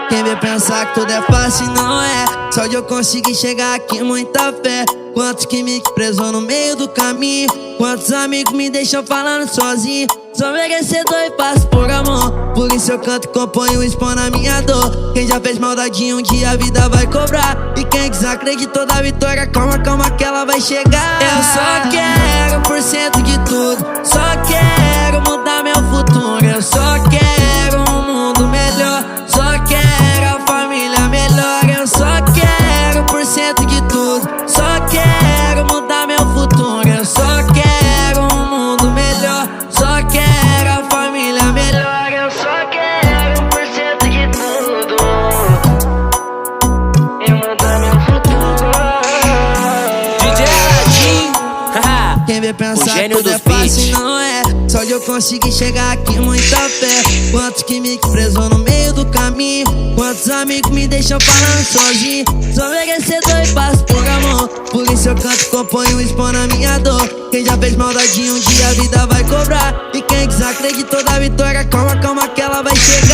Quem vê pensar que tudo é fácil não é. Só de eu conseguir chegar aqui, muita fé. Quantos que me prezou no meio do caminho. Quantos amigos me deixam falando sozinho. Sou merecedor e faço por amor. Por isso eu canto e componho, expondo a minha dor. Quem já fez maldade um dia a vida vai cobrar. E quem desacreditou da vitória, calma, calma que ela vai chegar. Eu só quero 1% de tudo. Só quero mudar meu futuro. Eu só quero um mundo melhor. Só quero a família melhor. Eu só quero 1% de tudo. Só quero mudar meu futuro. Eu só quero um mundo melhor. Só quero a família melhor. Eu só quero 1% de tudo. E mudar meu futuro. DJ Aladim, Quem vê pensar que gênio tudo é dos beats. fácil não é. Só de eu conseguir chegar aqui, muita fé. Quantos que me prezou no meio do caminho. Quantos amigos me deixam falando sozinho. Sou merecedor e faço por amor. Por isso eu canto e componho, expondo a minha dor. Quem já fez maldade um dia a vida vai cobrar. E quem desacreditou da vitória, calma, calma que ela vai chegar.